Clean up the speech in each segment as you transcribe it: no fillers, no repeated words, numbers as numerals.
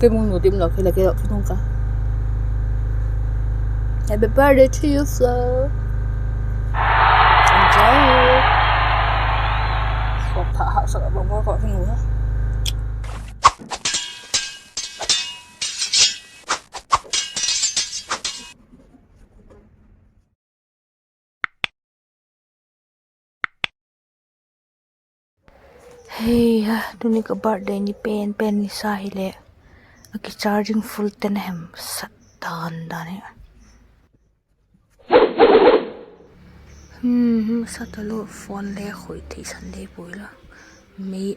cái món nổi tiếng là cái đậu không cả. Happy birthday to you, Flo. Enjoy. Không thả hạ sợ bóng qua gọi cái ngủ. Hey, tôi ní cái birthday ní pen ní sai lệ. Cái charging full tên hem sat tan đó nè. Sao tao lô phone lệ khối thì sẵn lệ bùi là mấy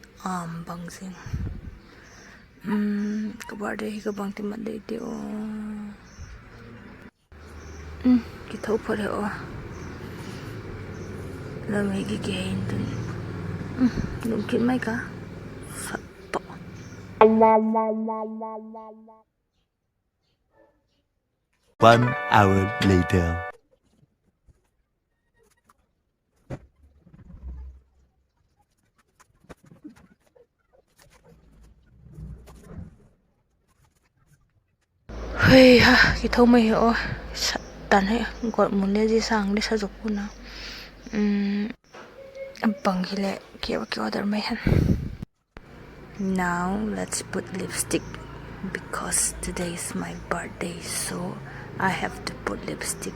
bằng xin. Cái birthday cái bằng thì mặt đây tiêu. Cái thấu phá đấy ô. Là mấy cái hình tụi. Đúng kiến mấy cả. Sat to. One hour later. Hey ha, cái thâu mày hiểu tàn hệ gọi muốn lấy gì sang để sử dụng cô nào bằng cái lệ kiểu order mày hả. Now let's put lipstick because today is my birthday, so I have to put lipstick.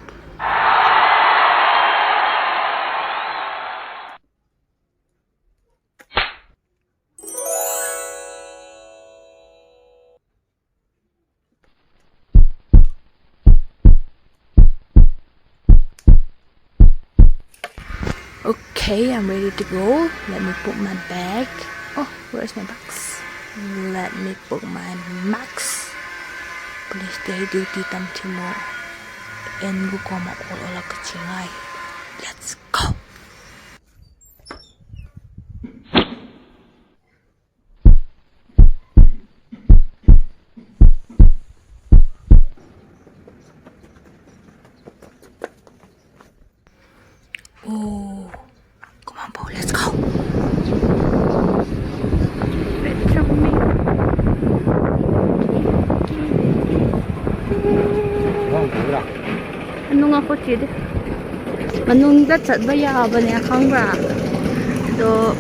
Okay, I'm ready to go. Let me put my bag. Oh, where's my bags? Let me put my max. Please stay duty tam timo. And go koma all kachingai. Let's go. Oh, come on, Bo, let's go. Better me. Ano nga ko chid? Manung datsat ba yaba niya kangra? So,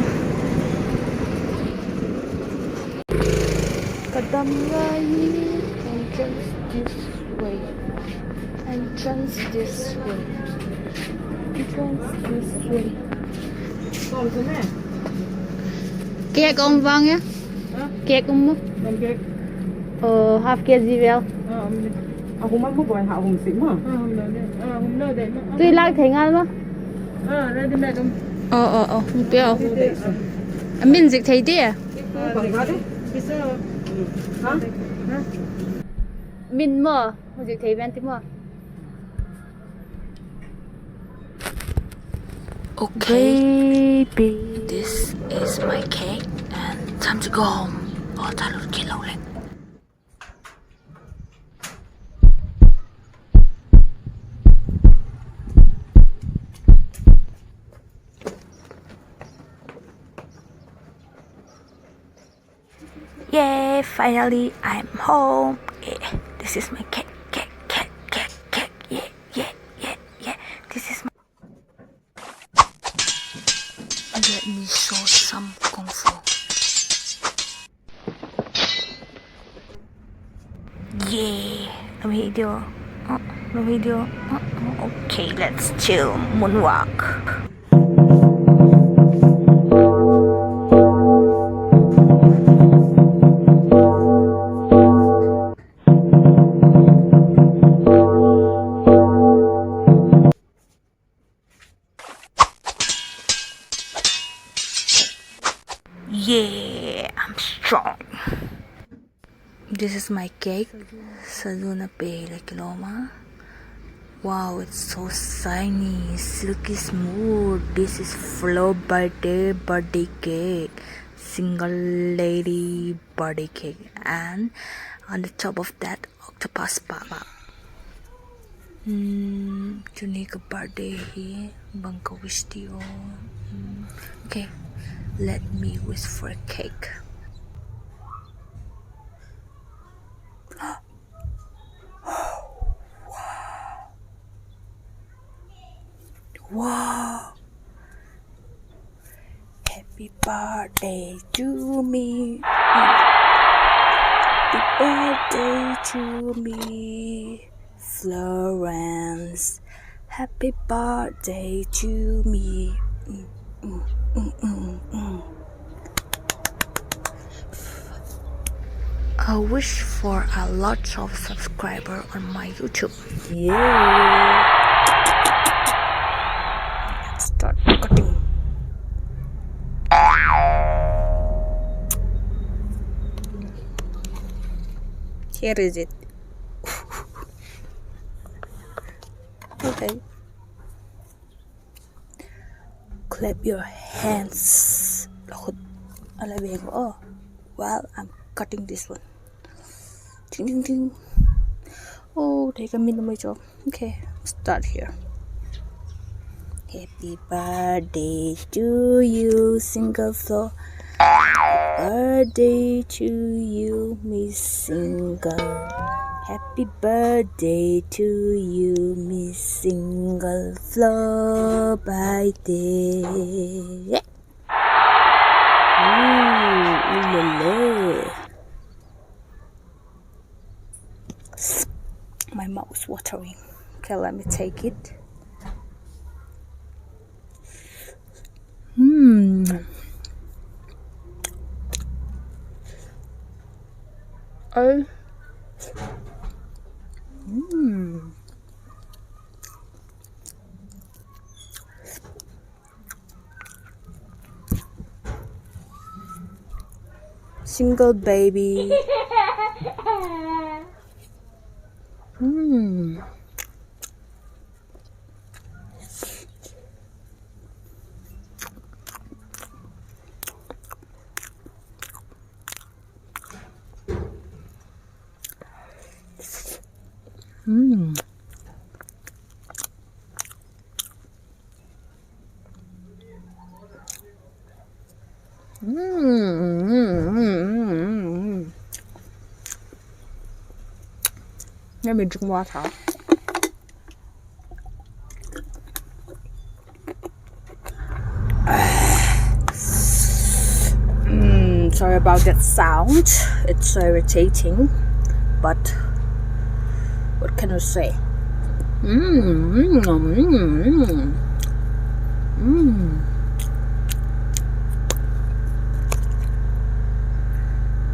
kadamray entrance this way. Entrance this way. Entrance this way. Kek ông vang nhá. Kek ông mất. Half kg vel. Aku mah buat hak hong sim ha. Tuy lang thấy ngon không? Đây đây đây. Không biết. Mình dịch thấy đi à? Mình mà, dịch thấy bên tí mà. Okay, baby, this is my cake and time to go home. Ta lụt kia lâu lên. Yeah, finally I'm home. Yeah, this is my cake. Yeah. This is my. Let me show some kung fu. Yeah, no video. No video. Okay, let's chill. Moonwalk. Yeah, I'm strong. This is my cake. Saluna pele kiloma. Wow, it's so shiny, silky smooth. This is Flo Baite birthday cake. Single lady birthday cake. And on the top of that, octopus papa. Unique birthday here. Bangka wish you. Okay. Let me wish for a cake. Wow. Happy birthday to me. Happy birthday to me, Florence. Happy birthday to me. I wish for a lot of subscribers on my YouTube. Yeah. Let's start cutting. Here is it. Okay. Clap your hands. Oh, well, I'm cutting this one. Ding, ding, ding. Oh, take a minute, my job. Okay, start here. Happy birthday to you, single Flo. Birthday to you, Miss Single. Happy birthday to you, Miss Single Flo Baite. Yeah. Ooh, la la. My mouth is watering. Okay, let me take it. Oh. Single baby. Let me drink water. Sorry about that sound. It's so irritating, but what can I say?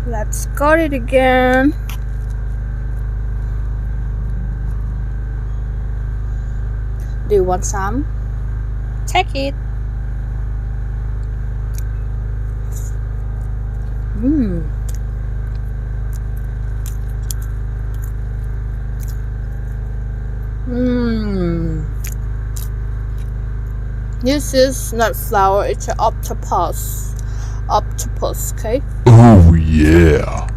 Let's cut it again. Do you want some? Take it. This is not flour, it's an octopus. Octopus, okay? Oh yeah.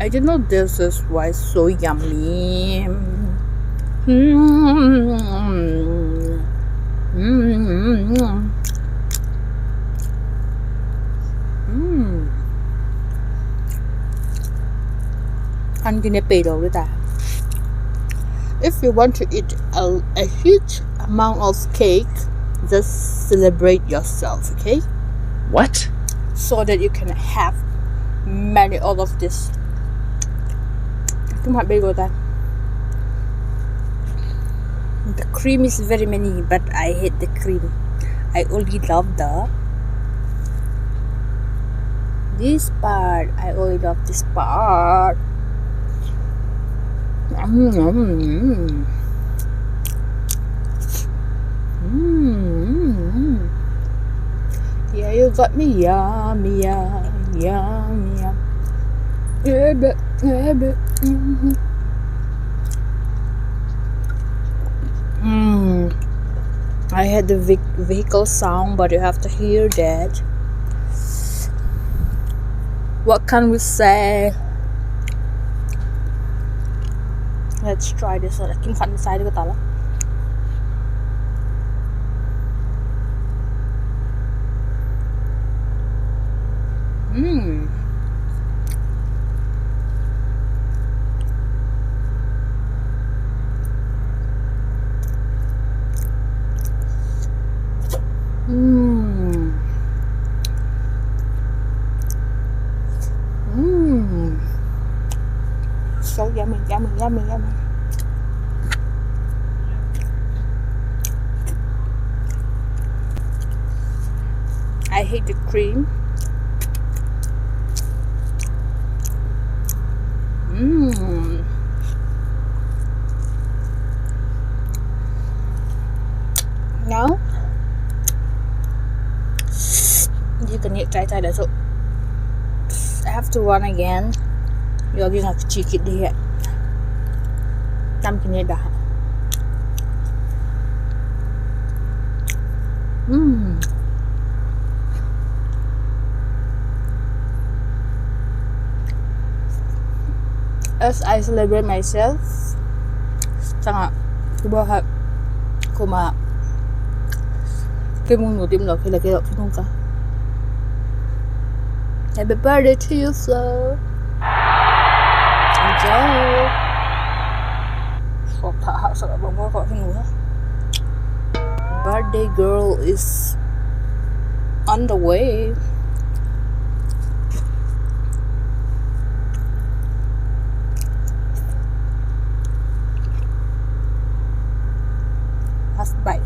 I didn't know this is why it's so yummy. Ăn cái này bể đầu đấy ta. If you want to eat a huge amount of cake, just celebrate yourself, okay? What? So that you can have many all of this. The cream is very many, but I hate the cream. I only love this part. I only love this part. Yeah, you got me yummy, yum, yum, yum. I had the vehicle sound, but you have to hear that. What can we say? Let's try this. Kim khăn sai được tao là. Yummy, yummy. I hate the cream. Now you can eat trái đó, so I have to run again. 여기가 지키리에 땀기니다. As I celebrate myself, chẳng cứ bao hạt cô mà cái món nổi tiếng là cái lọc không cả. Happy birthday to you, Flo. Enjoy. Thả hạ sợ bóng qua gọi cái nữa. Birthday girl is on the way. Last bite.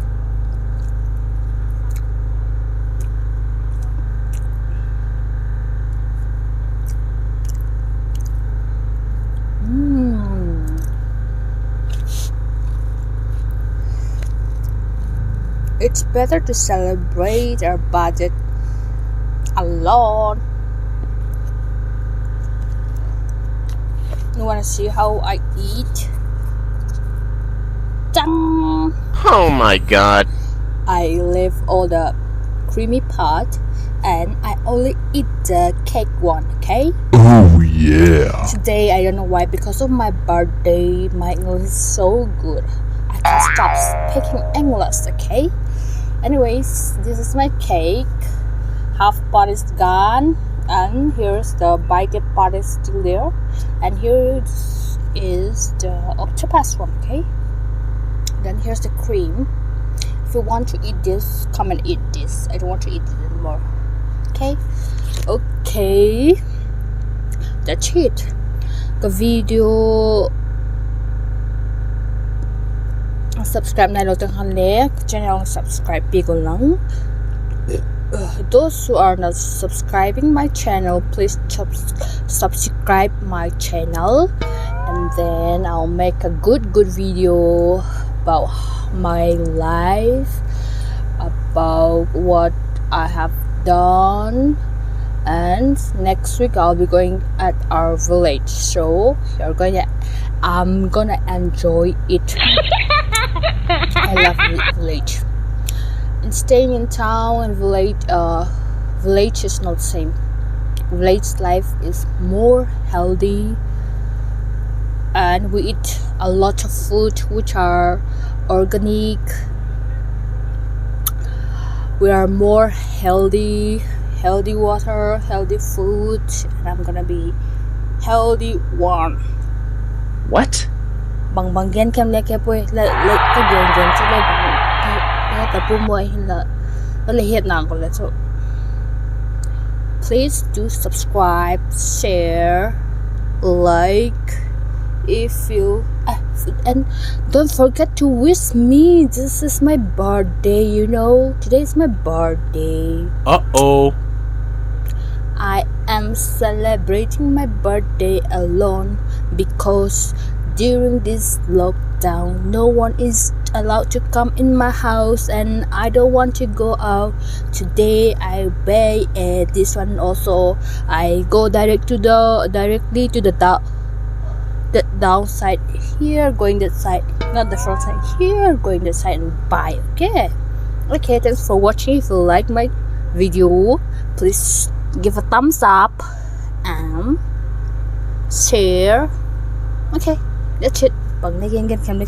It's better to celebrate our budget alone. You wanna see how I eat? Dang! Oh my god. I leave all the creamy part and I only eat the cake one, okay? Oh yeah. Today I don't know why, because of my birthday my English is so good. I can't stop speaking English, okay? Anyways, this is my cake. Half part is gone, and here's the bite part is still there, and here is the octopus one, okay? Then here's the cream. If you want to eat this, come and eat this. I don't want to eat it anymore. Okay? Okay. That's it. The video subscribe này đầu tiên hành lẽ channel subscribe people lang. Those who are not subscribing my channel, please subscribe my channel, and then I'll make a good video about my life, about what I have done, and next week I'll be going at our village, so I'm gonna enjoy it. I love village. And staying in town and village is not the same. Village life is more healthy, and we eat a lot of food which are organic. We are more healthy water, healthy food, and I'm gonna be healthy one. What? Bằng gen kem le ke poi le cái gen cho le bằng cái tập pu moi là nó le hiện nào còn là so. Please do subscribe, share, like if you and don't forget to wish me. This is my birthday, you know. Today is my birthday. Uh-oh. I am celebrating my birthday alone because during this lockdown no one is allowed to come in my house and I don't want to go out. Today I buy this one also. I go directly to the downside here, going that side, not the front side, here going that side and buy. Okay, thanks for watching. If you like my video, please give a thumbs up and share. Okay, that's it. Bằng này game kem đi